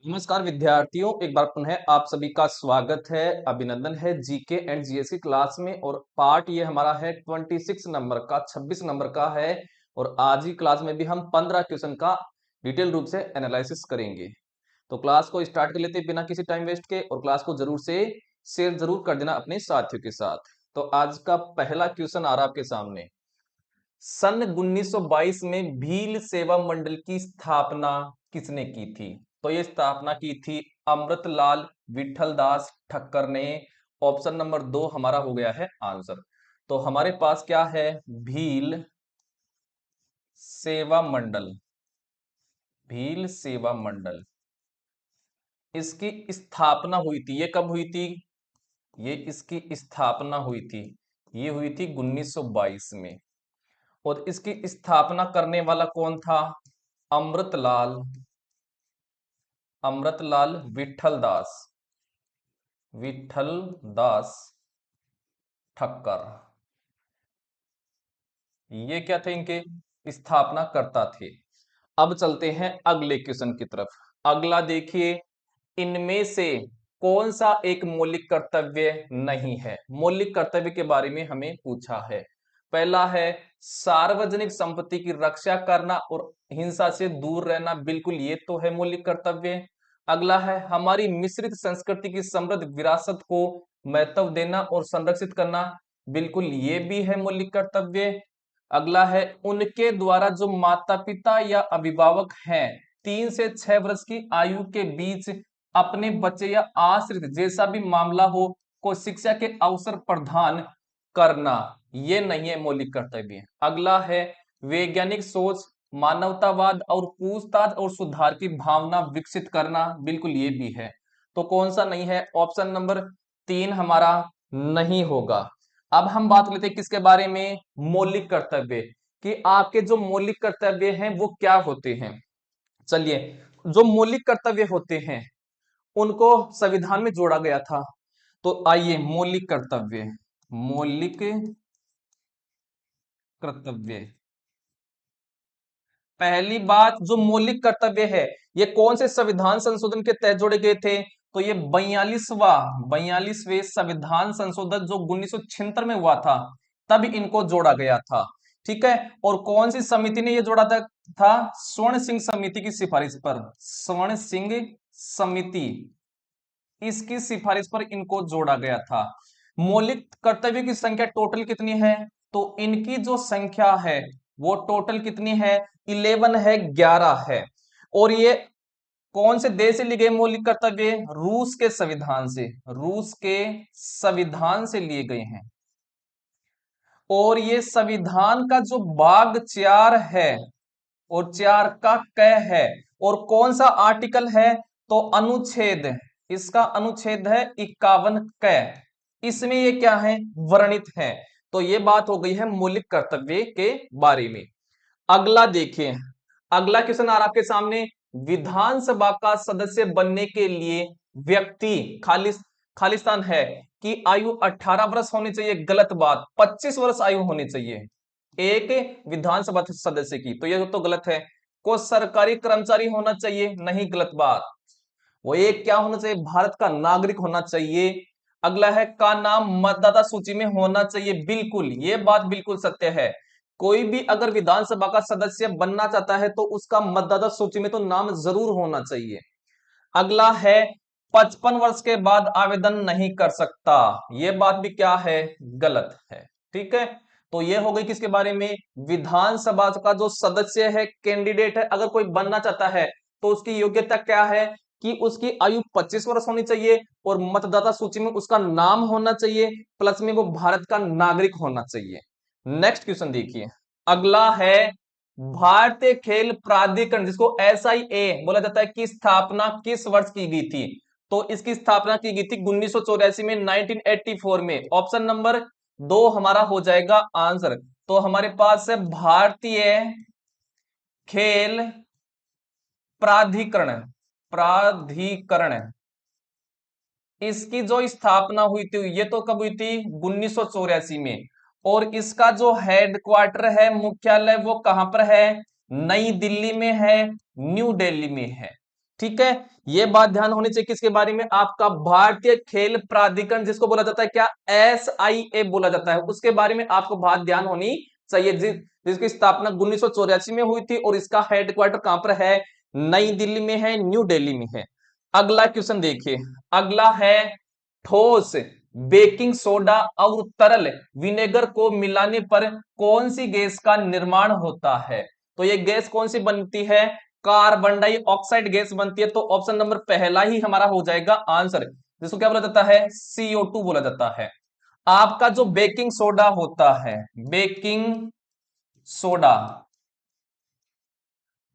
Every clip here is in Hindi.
नमस्कार विद्यार्थियों, एक बार पुनः आप सभी का स्वागत है, अभिनंदन है जीके एंड जीएस की क्लास में। और पार्ट ये हमारा है 26 नंबर का, 26 नंबर का है। और आज की क्लास में भी हम 15 क्वेश्चन का डिटेल रूप से एनालिसिस करेंगे। तो क्लास को स्टार्ट कर लेते हैं बिना किसी टाइम वेस्ट के, और क्लास को जरूर से शेयर जरूर कर देना अपने साथियों के साथ। तो आज का पहला क्वेश्चन आ रहा है आपके सामने। सन 1922 में भील सेवा मंडल की स्थापना किसने की थी? तो ये स्थापना की थी अमृतलाल विठल दास ठक्कर ने। ऑप्शन नंबर 2 हमारा हो गया है आंसर। तो हमारे पास क्या है? भील सेवा मंडल। भील सेवा मंडल, इसकी स्थापना हुई थी। ये कब हुई थी? ये इसकी स्थापना हुई थी, ये हुई थी 1922 में। और इसकी स्थापना करने वाला कौन था? अमृतलाल, अमृतलाल विठल दास, विठल दास ठक्कर। ये क्या थे? इनके स्थापना करता थे। अब चलते हैं अगले क्वेश्चन की तरफ। अगला देखिए, इनमें से कौन सा एक मौलिक कर्तव्य नहीं है? मौलिक कर्तव्य के बारे में हमें पूछा है। पहला है सार्वजनिक संपत्ति की रक्षा करना और हिंसा से दूर रहना, बिल्कुल ये तो है मौलिक कर्तव्य। अगला है हमारी मिश्रित संस्कृति की समृद्ध विरासत को महत्व देना और संरक्षित करना, बिल्कुल ये भी है मौलिक कर्तव्य। अगला है उनके द्वारा जो माता पिता या अभिभावक हैं 3 से 6 वर्ष की आयु के बीच अपने बच्चे या आश्रित जैसा भी मामला हो को शिक्षा के अवसर प्रदान करना, ये नहीं है मौलिक कर्तव्य। अगला है वैज्ञानिक सोच, मानवतावाद और पूछताछ और सुधार की भावना विकसित करना, बिल्कुल ये भी है। तो कौन सा नहीं है? ऑप्शन नंबर 3 हमारा नहीं होगा। अब हम बात लेते हैं किसके बारे में? मौलिक कर्तव्य, कि आपके जो मौलिक कर्तव्य हैं वो क्या होते हैं। चलिए, जो मौलिक कर्तव्य होते हैं उनको संविधान में जोड़ा गया था। तो आइए, मौलिक कर्तव्य, मौलिक कर्तव्य। पहली बात, जो मौलिक कर्तव्य है ये कौन से संविधान संशोधन के तहत जोड़े गए थे? तो ये 42वें संविधान संशोधन जो 1976 में हुआ था, तब इनको जोड़ा गया था। ठीक है। और कौन सी समिति ने ये जोड़ा था? स्वर्ण सिंह समिति की सिफारिश पर, स्वर्ण सिंह समिति, इसकी सिफारिश पर इनको जोड़ा गया था। मौलिक कर्तव्य की संख्या टोटल कितनी है? तो इनकी जो संख्या है वो टोटल कितनी है? 11 है, 11 है। और ये कौन से देश से लिए गए मौलिक कर्तव्य? रूस के संविधान से, रूस के संविधान से लिए गए हैं। और ये संविधान का जो भाग 4 है और 4 का क है, और कौन सा आर्टिकल है? तो अनुच्छेद, इसका अनुच्छेद है 51 क। इसमें ये क्या है? वर्णित है। तो ये बात हो गई है मौलिक कर्तव्य के बारे में। अगला देखिए, अगला क्वेश्चन आ रहा है आपके सामने। विधानसभा का सदस्य बनने के लिए व्यक्ति, खालिस्तान है कि आयु 18 वर्ष होनी चाहिए, गलत बात। 25 वर्ष आयु होनी चाहिए एक विधानसभा सदस्य की, तो ये तो गलत है। को सरकारी कर्मचारी होना चाहिए, नहीं, गलत बात। वो एक क्या होना चाहिए? भारत का नागरिक होना चाहिए। अगला है का नाम मतदाता सूची में होना चाहिए, बिल्कुल ये बात बिल्कुल सत्य है। कोई भी अगर विधानसभा का सदस्य बनना चाहता है तो उसका मतदाता सूची में तो नाम जरूर होना चाहिए। अगला है 55 वर्ष के बाद आवेदन नहीं कर सकता, यह बात भी क्या है? गलत है। ठीक है। तो यह हो गई किसके बारे में? विधानसभा का जो सदस्य है, कैंडिडेट है, अगर कोई बनना चाहता है तो उसकी योग्यता क्या है? कि उसकी आयु 25 वर्ष होनी चाहिए और मतदाता सूची में उसका नाम होना चाहिए, प्लस में वो भारत का नागरिक होना चाहिए। नेक्स्ट क्वेश्चन देखिए। अगला है भारतीय खेल प्राधिकरण, जिसको एसआईए बोला जाता है, की स्थापना किस वर्ष की गई थी? तो इसकी स्थापना की गई थी 1984 में, 1984 में। ऑप्शन नंबर 2 हमारा हो जाएगा आंसर। तो हमारे पास है भारतीय खेल प्राधिकरण, प्राधिकरण, इसकी जो स्थापना हुई थी ये तो कब हुई थी? 1984 में। और इसका जो हेडक्वार्टर है, मुख्यालय, वो कहां पर है? नई दिल्ली में है, न्यू दिल्ली में है। ठीक है, ये बात ध्यान होनी चाहिए किसके बारे में, आपका भारतीय खेल प्राधिकरण, जिसको बोला जाता है क्या, SIA बोला जाता है, उसके बारे में आपको बात ध्यान होनी चाहिए, जिसकी स्थापना 1984 में हुई थी और इसका हेडक्वार्टर कहां पर है, नई दिल्ली में है, न्यू दिल्ली में है। अगला क्वेश्चन देखिए, अगला है ठोस बेकिंग सोडा और तरल विनेगर को मिलाने पर कौन सी गैस का निर्माण होता है। तो ये गैस कौन सी बनती है, कार्बन डाइऑक्साइड गैस बनती है। तो ऑप्शन नंबर पहला ही हमारा हो जाएगा आंसर, जिसको क्या बोला जाता है, CO2 बोला जाता है। आपका जो बेकिंग सोडा होता है, बेकिंग सोडा,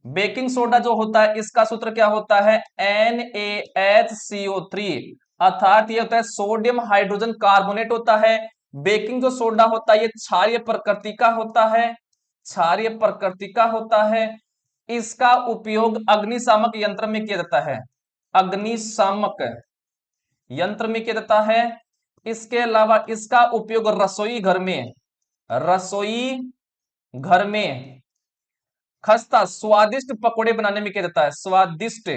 बेकिंग सोडा जो होता है इसका सूत्र क्या होता है, NaHCO3, अर्थात ये होता है सोडियम हाइड्रोजन कार्बोनेट होता है। बेकिंग जो सोडा होता है ये क्षारीय प्रकृति का होता है, क्षारीय प्रकृति का होता है। इसका उपयोग अग्निशामक यंत्र में किया जाता है, अग्निशामक यंत्र में किया जाता है। इसके अलावा इसका उपयोग रसोई घर में, रसोई घर में खस्ता स्वादिष्ट पकोड़े बनाने में किया जाता है, स्वादिष्ट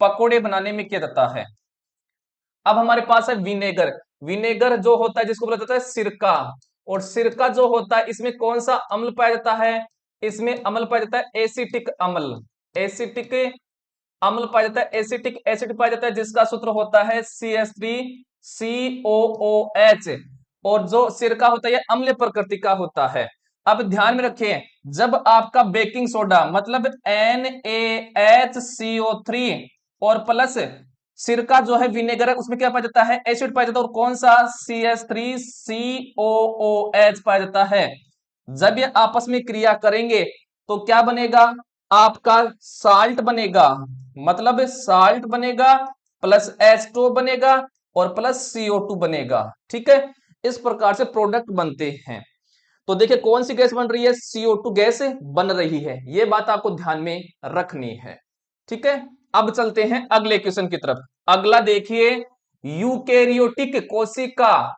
पकोड़े बनाने में किया जाता है। अब हमारे पास है विनेगर, विनेगर जो होता है जिसको बोला जाता है सिरका, और सिरका जो होता है इसमें कौन सा अम्ल पाया जाता है, इसमें अम्ल पाया जाता है एसिटिक अम्ल, एसिटिक अम्ल पाया जाता है, एसिटिक एसिड पाया जाता है, जिसका सूत्र होता है CH3COOH, और जो सिरका होता है ये अम्ल प्रकृति का होता है। अब ध्यान में रखें, जब आपका बेकिंग सोडा मतलब NaHCO3 और प्लस सिरका जो है विनेगर है उसमें क्या पाया जाता है, एसिड पाया जाता है, और कौन सा, CH3COOH पाया जाता है। जब ये आपस में क्रिया करेंगे तो क्या बनेगा, आपका साल्ट बनेगा, मतलब साल्ट बनेगा प्लस H2O बनेगा और प्लस CO2 बनेगा। ठीक है, इस प्रकार से प्रोडक्ट बनते हैं। तो देखिए कौन सी गैस बन रही है, CO2 गैस बन रही है, ये बात आपको ध्यान में रखनी है। ठीक है, अब चलते हैं अगले क्वेश्चन की तरफ। अगला देखिए, यूकेरियोटिक कोशिका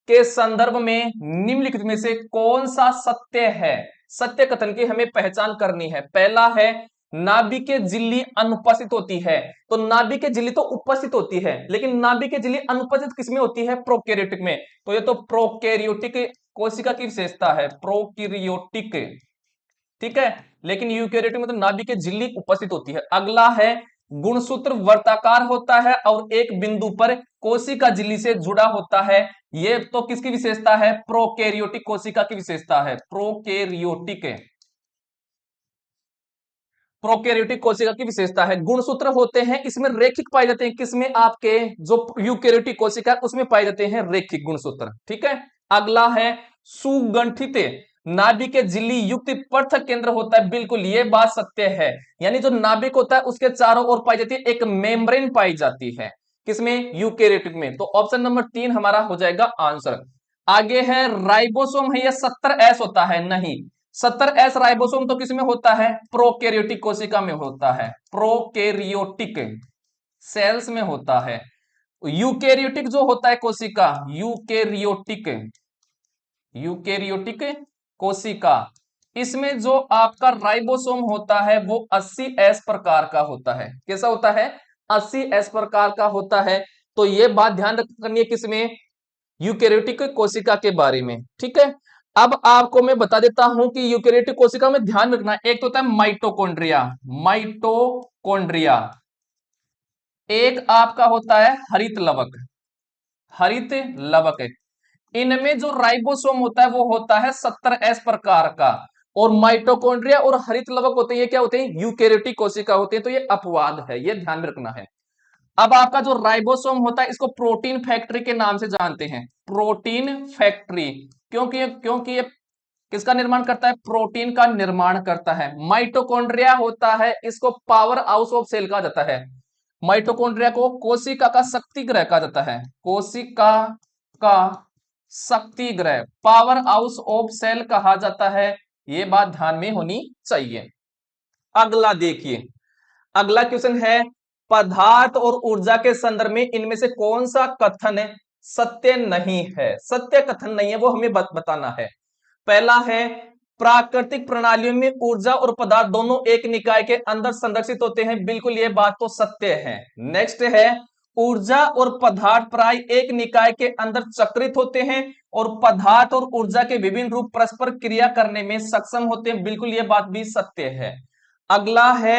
के संदर्भ में निम्नलिखित में से कौन सा सत्य है, सत्य कथन की हमें पहचान करनी है। पहला है नाभिकीय झिल्ली अनुपस्थित होती है। तो नाभिकीय झिल्ली तो उपस्थित होती है, लेकिन नाभिकीय झिल्ली अनुपस्थित किसमें होती है, प्रोकैरियोटिक में। तो ये तो प्रोकैरियोटिक कोशिका की विशेषता है, प्रोकैरियोटिक। ठीक है, लेकिन यूकेरियोटिक में तो नाभिकीय झिल्ली उपस्थित होती है। अगला है गुणसूत्र वर्ताकार होता है और एक बिंदु पर कोशिका झिल्ली से जुड़ा होता है। ये तो किसकी विशेषता है, प्रोकैरियोटिक कोशिका की विशेषता है, प्रोकैरियोटिक, प्रोकैरियोटिक कोशिका की विशेषता है। गुणसूत्र होते हैं इसमें रेखिक पाए जाते हैं, किसमें, आपके जो यूकेरियोटिक कोशिका उसमें पाए जाते हैं रेखिक गुणसूत्र। ठीक है, अगला है सुगंठित नाभिकीय झिल्ली युक्त पृथक केंद्र होता है। बिल्कुल ये बात सत्य है, यानी जो नाभिक होता है उसके चारों ओर पाई जाती है एक मेम्ब्रेन पाई जाती है, किसमें, यूकेरियोटिक में। तो ऑप्शन नंबर 3 हमारा हो जाएगा आंसर। आगे है राइबोसोम है, ये 70S होता है, नहीं, 70S राइबोसोम तो किसमें होता है, प्रोकैरियोटिक कोशिका में होता है, प्रोकैरियोटिक सेल्स में होता है। यूकेरियोटिक जो होता है कोशिका, यूकेरियोटिक, यूकेरियोटिक कोशिका, इसमें जो आपका राइबोसोम होता है वो 80S प्रकार का होता है। कैसा होता है, 80S प्रकार का होता है। तो ये बात ध्यान रखनी है किसमें, यूकेरियोटिक कोशिका के बारे में। ठीक है, अब आपको मैं बता देता हूं कि यूकेरियोटिक कोशिका में ध्यान रखना, एक तो होता है माइटोकॉन्ड्रिया, माइटोकॉन्ड्रिया, एक आपका होता है हरित लवक, हरित लवक। इनमें जो राइबोसोम होता है वो होता है 70S प्रकार का, और माइटोकॉन्ड्रिया और हरित लवक होते हैं, ये क्या होते हैं, यूकेरियोटिक कोशिका होते हैं। तो ये अपवाद है, ये ध्यान में रखना है। अब आपका जो राइबोसोम होता है इसको प्रोटीन फैक्ट्री के नाम से जानते हैं, प्रोटीन फैक्ट्री, क्योंकि ये किसका निर्माण करता है, प्रोटीन का निर्माण करता है। माइटोकॉन्ड्रिया होता है इसको पावर हाउस ऑफ सेल कहा जाता है, माइटोकॉन्ड्रिया को कोशिका का शक्ति ग्रह कहा जाता है, कोशिका का शक्ति ग्रह, पावर हाउस ऑफ सेल कहा जाता है। ये बात ध्यान में होनी चाहिए। अगला देखिए, अगला क्वेश्चन है पदार्थ और ऊर्जा के संदर्भ में इनमें से कौन सा कथन सत्य नहीं है, सत्य कथन नहीं है वो हमें बताना है। पहला है प्राकृतिक प्रणालियों में ऊर्जा और पदार्थ दोनों एक निकाय के अंदर संरक्षित होते हैं। बिल्कुल ये बात तो सत्य है। नेक्स्ट है ऊर्जा और पदार्थ प्राय एक निकाय के अंदर चक्रित होते हैं और पदार्थ और ऊर्जा के विभिन्न रूप परस्पर क्रिया करने में सक्षम होते हैं। बिल्कुल ये बात भी सत्य है। अगला है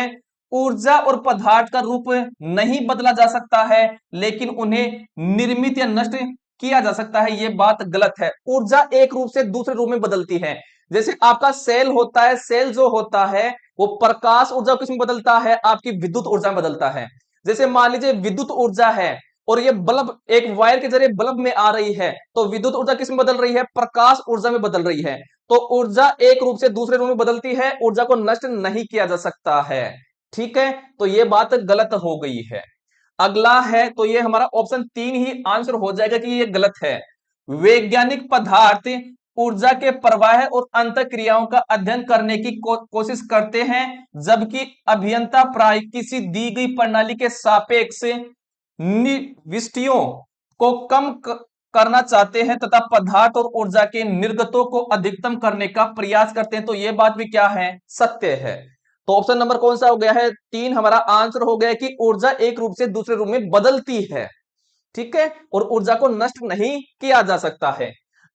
ऊर्जा और पदार्थ का रूप नहीं बदला जा सकता है, लेकिन उन्हें निर्मित या नष्ट किया जा सकता है। यह बात गलत है। ऊर्जा एक रूप से दूसरे रूप में बदलती है। जैसे आपका सेल होता है, सेल जो होता है वो प्रकाश ऊर्जा किसमें बदलता है? आपकी विद्युत ऊर्जा में बदलता है। जैसे मान लीजिए विद्युत ऊर्जा है और ये बल्ब एक वायर के जरिए बल्ब में आ रही है, तो विद्युत ऊर्जा किसमें बदल रही है? प्रकाश ऊर्जा में बदल रही है। तो ऊर्जा एक रूप से दूसरे रूप में बदलती है, ऊर्जा को नष्ट नहीं किया जा सकता है। ठीक है, तो ये बात गलत हो गई है। अगला है, तो ये हमारा ऑप्शन 3 ही आंसर हो जाएगा कि ये गलत है। वैज्ञानिक पदार्थ ऊर्जा के प्रवाह और अंतःक्रियाओं का अध्ययन करने की कोशिश करते हैं, जबकि अभियंता प्राय किसी दी गई प्रणाली के सापेक्ष निविष्टियों को कम करना चाहते हैं तथा पदार्थ और ऊर्जा के निर्गतों को अधिकतम करने का प्रयास करते हैं। तो यह बात भी क्या है? सत्य है। तो ऑप्शन नंबर कौन सा हो गया है? 3 हमारा आंसर हो गया कि ऊर्जा एक रूप से दूसरे रूप में बदलती है। ठीक है, और ऊर्जा को नष्ट नहीं किया जा सकता है।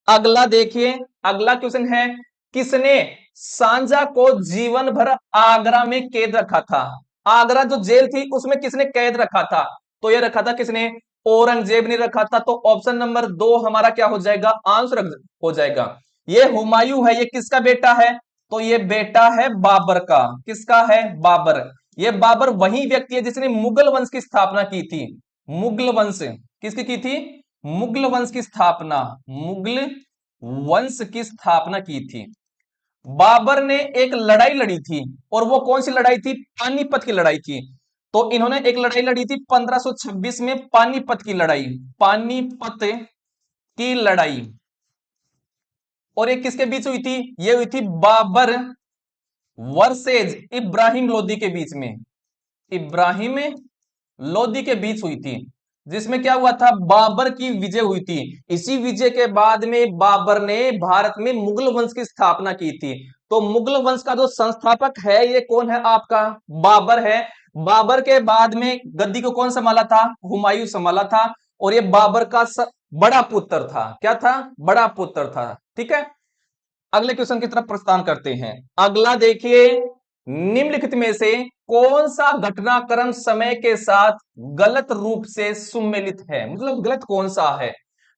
अगला देखिए, अगला क्वेश्चन है, किसने सांझा को जीवन भर आगरा में कैद रखा था? आगरा जो जेल थी उसमें किसने कैद रखा था? तो ये रखा था किसने? औरंगजेब ने रखा था। तो ऑप्शन नंबर 2 हमारा क्या हो जाएगा? आंसर हो जाएगा। ये हुमायूं है, ये किसका बेटा है? तो ये बेटा है बाबर का। किसका है? बाबर। ये बाबर वही व्यक्ति है जिसने मुगल वंश की स्थापना की थी। मुगल वंश किसकी की थी? मुगल वंश की स्थापना, मुगल वंश की स्थापना की थी। बाबर ने एक लड़ाई लड़ी थी, और वो कौन सी लड़ाई थी? पानीपत की लड़ाई थी। तो इन्होंने एक लड़ाई लड़ी थी 1526 में, पानीपत की लड़ाई, पानीपत की लड़ाई। और ये किसके बीच हुई थी? ये हुई थी बाबर वर्सेज इब्राहिम लोदी के बीच में, इब्राहिम लोदी के बीच हुई थी, जिसमें क्या हुआ था? बाबर की विजय हुई थी। इसी विजय के बाद में बाबर ने भारत में मुगल वंश की स्थापना की थी। तो मुगल वंश का जो संस्थापक है ये कौन है? आपका बाबर है। बाबर के बाद में गद्दी को कौन संभाला था? हुमायूं संभाला था। और ये बाबर का बड़ा पुत्र था। क्या था? बड़ा पुत्र था। ठीक है, अगले क्वेश्चन की तरफ प्रस्थान करते हैं। अगला देखिए, निम्नलिखित में से कौन सा घटनाक्रम समय के साथ गलत रूप से सुमेलित है? मतलब गलत कौन सा है?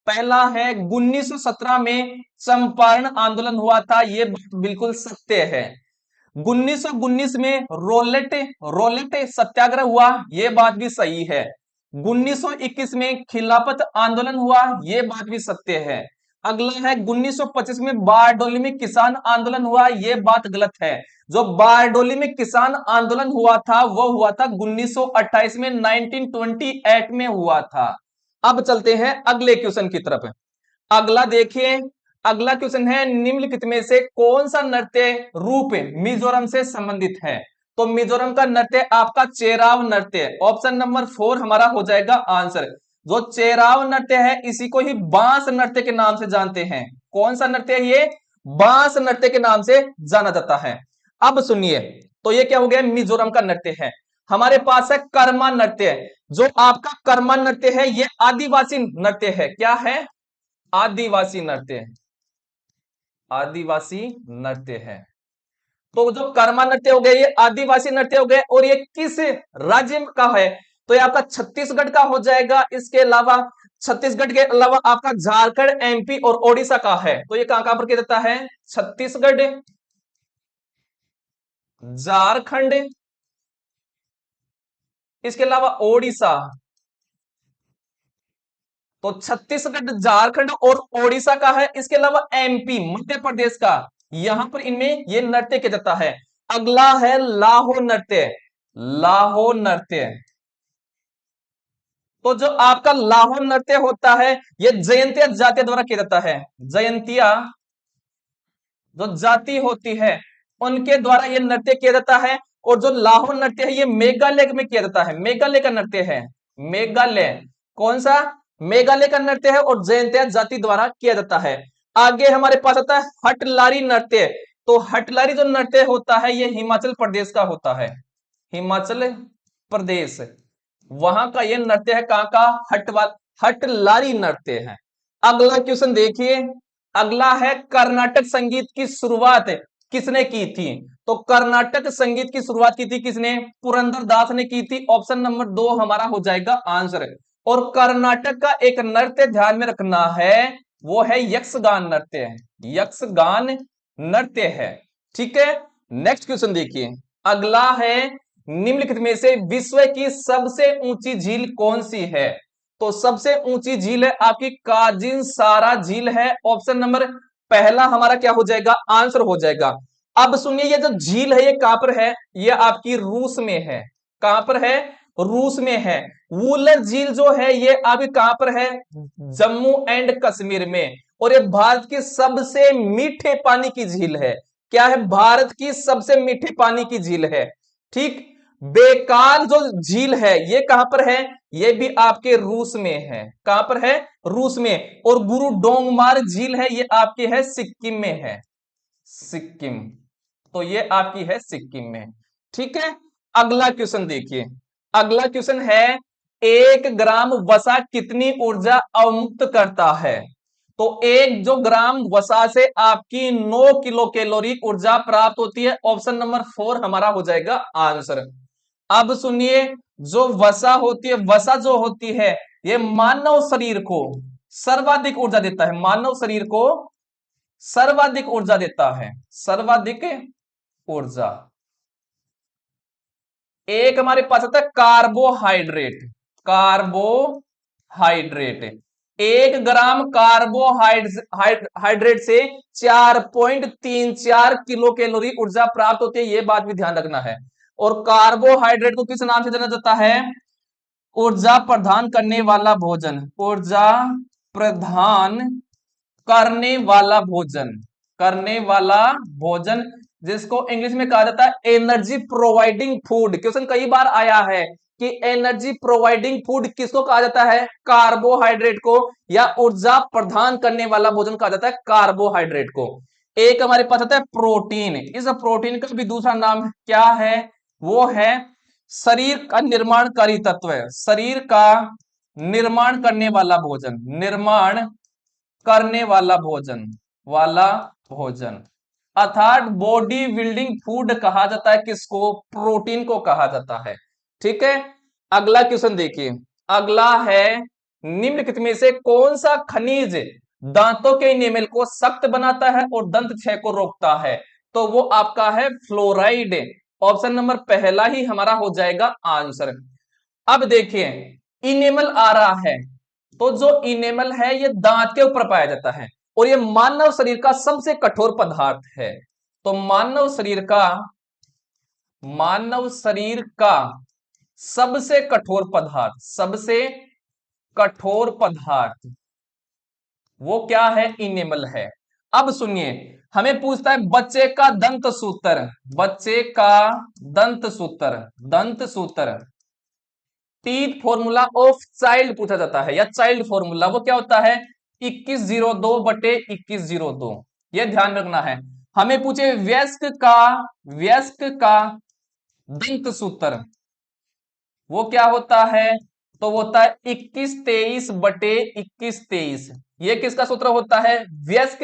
पहला है 1917 में चंपारण आंदोलन हुआ था। यह बात बिल्कुल सत्य है। 1919 में रोलेट रोलेट सत्याग्रह हुआ। यह बात भी सही है। 1921 में खिलाफत आंदोलन हुआ। यह बात भी सत्य है। अगला है 1925 में बारडोली में किसान आंदोलन हुआ। यह बात गलत है। जो बारडोली में किसान आंदोलन हुआ था वो हुआ था 1928 में, 1928 में हुआ था। अब चलते हैं अगले क्वेश्चन की तरफ। अगला देखिए, अगला क्वेश्चन है, निम्नलिखित में से कौन सा नृत्य रूप मिजोरम से संबंधित है? तो मिजोरम का नृत्य आपका चेराव नृत्य। ऑप्शन नंबर 4 हमारा हो जाएगा आंसर। जो चेराव नृत्य है इसी को ही बांस नृत्य के नाम से जानते हैं। कौन सा नृत्य है ये? बांस नृत्य के नाम से जाना जाता है। अब सुनिए, तो ये क्या हो गया? मिजोरम का नृत्य है। हमारे पास है कर्मा नृत्य। जो आपका कर्मा नृत्य है ये आदिवासी नृत्य है। क्या है? आदिवासी नृत्य, आदिवासी नृत्य है। तो जो कर्मा नृत्य हो गया ये आदिवासी नृत्य हो गया। और ये किस राज्य का है? तो ये आपका छत्तीसगढ़ का हो जाएगा। इसके अलावा छत्तीसगढ़ के अलावा आपका झारखंड, एमपी और ओडिशा का है। तो ये कहां पर किया जाता है? छत्तीसगढ़, झारखंड, इसके अलावा ओडिशा। तो छत्तीसगढ़, झारखंड और ओडिशा का है। इसके अलावा एमपी, मध्य प्रदेश का, यहां पर इनमें ये नृत्य किया जाता है। अगला है लाहो नृत्य। लाहो नृत्य, तो जो आपका लाहो नृत्य होता है ये जयंतिया जातियों द्वारा किया जाता है। जयंतिया जो जाति होती है उनके द्वारा ये नृत्य किया जाता है। और जो लाहो नृत्य है ये मेघालय में किया जाता है। मेघालय का नृत्य है। मेघालय, कौन सा? मेघालय का नृत्य है और जयंतिया जाति द्वारा किया जाता है। आगे हमारे पास आता है हटलारी नृत्य। तो हटलारी जो नृत्य होता है ये हिमाचल प्रदेश का होता है, हिमाचल प्रदेश, वहां का ये नृत्य है। कहां का? हटलारी नृत्य है। अगला क्वेश्चन देखिए, अगला है कर्नाटक संगीत की शुरुआत किसने की थी? तो कर्नाटक संगीत की शुरुआत की थी किसने? पुरंदर दास ने की थी। ऑप्शन नंबर 2 हमारा हो जाएगा आंसर। और कर्नाटक का एक नृत्य ध्यान में रखना है, वो है यक्षगान नृत्य है, यक्षगान नृत्य है। ठीक है, नेक्स्ट क्वेश्चन देखिए, अगला है निम्नलिखित में से विश्व की सबसे ऊंची झील कौन सी है? तो सबसे ऊंची झील है आपकी काजिन सारा झील है। ऑप्शन नंबर पहला हमारा क्या हो जाएगा? आंसर हो जाएगा। अब सुनिए, ये जो झील है ये कहां पर है? ये आपकी रूस में है। कहां पर है? रूस में है। वूलर झील जो है ये अभी कहां पर है? जम्मू एंड कश्मीर में। और ये भारत की सबसे मीठे पानी की झील है। क्या है? भारत की सबसे मीठे पानी की झील है। ठीक। बेकाल जो झील है ये कहां पर है? ये भी आपके रूस में है। कहां पर है? रूस में। और गुरु डोंगमार झील है ये आपके है सिक्किम में है, सिक्किम। तो ये आपकी है सिक्किम में। ठीक है, अगला क्वेश्चन देखिए, अगला क्वेश्चन है 1 ग्राम वसा कितनी ऊर्जा अवमुक्त करता है? तो 1 ग्राम वसा से आपकी 9 किलो कैलोरी ऊर्जा प्राप्त होती है। ऑप्शन नंबर 4 हमारा हो जाएगा आंसर। अब सुनिए, जो वसा होती है, वसा जो होती है ये मानव शरीर को सर्वाधिक ऊर्जा देता है, मानव शरीर को सर्वाधिक ऊर्जा देता है, सर्वाधिक ऊर्जा। एक हमारे पास आता है कार्बोहाइड्रेट, कार्बोहाइड्रेट। 1 ग्राम कार्बोहाइड्रेट से 4.34 किलो कैलोरी ऊर्जा प्राप्त होती है, ये बात भी ध्यान रखना है। और कार्बोहाइड्रेट को किस नाम से जाना जाता है? ऊर्जा प्रदान करने वाला भोजन, ऊर्जा प्रदान करने वाला भोजन, करने वाला भोजन, जिसको इंग्लिश में कहा जाता है एनर्जी प्रोवाइडिंग फूड। क्वेश्चन कई बार आया है कि एनर्जी प्रोवाइडिंग फूड किसको कहा जाता है? कार्बोहाइड्रेट को। या ऊर्जा प्रदान करने वाला भोजन कहा जाता है कार्बोहाइड्रेट को। एक हमारे पास आता है प्रोटीन। इस प्रोटीन का भी दूसरा नाम क्या है? वो है शरीर का निर्माणकारी तत्व है, शरीर का निर्माण करने वाला भोजन, निर्माण करने वाला भोजन, वाला भोजन। अर्थात बॉडी बिल्डिंग फूड कहा जाता है किसको? प्रोटीन को कहा जाता है। ठीक है, अगला क्वेश्चन देखिए, अगला है निम्नलिखित में से कौन सा खनिज दांतों के इनेमल को सख्त बनाता है और दंत क्षय को रोकता है? तो वो आपका है फ्लोराइड। ऑप्शन नंबर पहला ही हमारा हो जाएगा आंसर। अब देखिए, इनेमल आ रहा है, तो जो इनेमल है ये दांत के ऊपर पाया जाता है और ये मानव शरीर का सबसे कठोर पदार्थ है। तो मानव शरीर का सबसे कठोर पदार्थ, सबसे कठोर पदार्थ वो क्या है? इनेमल है। अब सुनिए, हमें पूछता है बच्चे का दंत सूत्र, बच्चे का दंत सूत्र, दंत सूत्र टीथ फॉर्मूला ऑफ चाइल्ड पूछा जाता है, या चाइल्ड फॉर्मूला, वो क्या होता है? 2102 बटे 2102। यह ध्यान रखना है। हमें पूछे वयस्क का दंत सूत्र, वो क्या होता है? तो वो होता है 2123 बटे 2123। ये किसका सूत्र होता है? वयस्क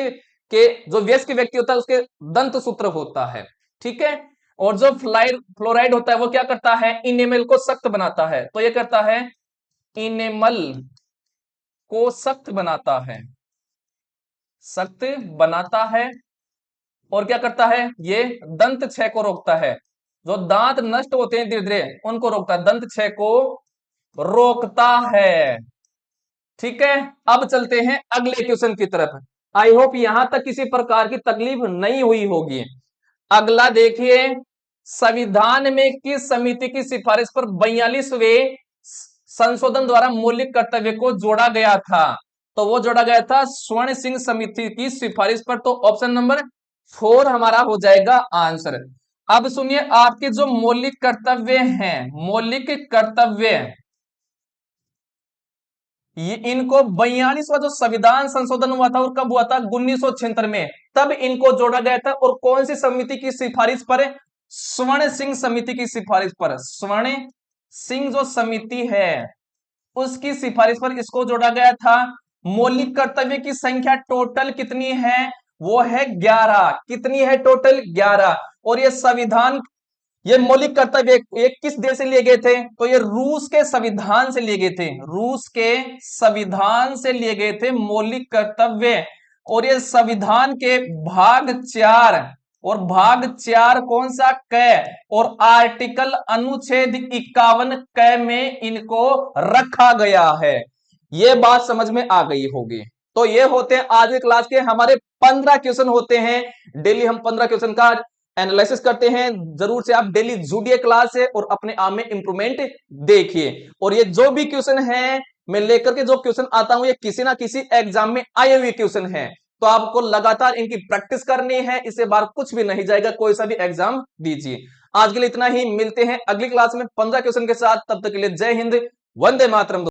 के, जो वयस्क व्यक्ति होता है उसके दंत सूत्र होता है। ठीक है, और जो फ्लोराइड होता है वो क्या करता है? इनेमल को सख्त बनाता है। तो ये करता है, इनेमल को सख्त बनाता है, सख्त बनाता है। और क्या करता है? ये दंत क्षय को रोकता है, जो दांत नष्ट होते हैं धीरे धीरे उनको रोकता है, दंत क्षय को रोकता है। ठीक है, अब चलते हैं अगले क्वेश्चन की तरफ। आई होप यहां तक किसी प्रकार की तकलीफ नहीं हुई होगी। अगला देखिए, संविधान में किस समिति की सिफारिश पर 42वें संशोधन द्वारा मौलिक कर्तव्य को जोड़ा गया था? तो वो जोड़ा गया था स्वर्ण सिंह समिति की सिफारिश पर। तो ऑप्शन नंबर 4 हमारा हो जाएगा आंसर। अब सुनिए, आपके जो मौलिक कर्तव्य हैं, मौलिक कर्तव्य ये इनको 42वां जो संविधान संशोधन हुआ था, और कब हुआ था? 1976 में। तब इनको जोड़ा गया था, और कौन सी समिति की सिफारिश पर? स्वर्ण सिंह समिति की सिफारिश पर। स्वर्ण सिंह जो समिति है उसकी सिफारिश पर इसको जोड़ा गया था। मौलिक कर्तव्य की संख्या टोटल कितनी है? वो है 11। कितनी है टोटल? 11। और ये संविधान, ये मौलिक कर्तव्य ये किस देश से लिए गए थे? तो ये रूस के संविधान से लिए गए थे। रूस के संविधान से लिए गए थे मौलिक कर्तव्य। और ये संविधान के भाग 4, और भाग 4 कौन सा? क, और आर्टिकल अनुच्छेद 51 क में इनको रखा गया है। ये बात समझ में आ गई होगी। तो ये होते हैं आज की क्लास के हमारे 15 क्वेश्चन होते हैं। डेली हम 15 क्वेश्चन का एनालिसिस करते हैं। जरूर से आप डेली जुड़िए क्लास से और अपने आप में इंप्रूवमेंट देखिए। और ये जो भी क्वेश्चन है मैं लेकर के जो क्वेश्चन आता हूं, ये किसी ना किसी एग्जाम में आए हुए क्वेश्चन है, तो आपको लगातार इनकी प्रैक्टिस करनी है। इससे बाहर कुछ भी नहीं जाएगा, कोई सा भी एग्जाम दीजिए। आज के लिए इतना ही, मिलते हैं अगली क्लास में 15 क्वेश्चन के साथ। तब तक के लिए जय हिंद, वंदे मातरम।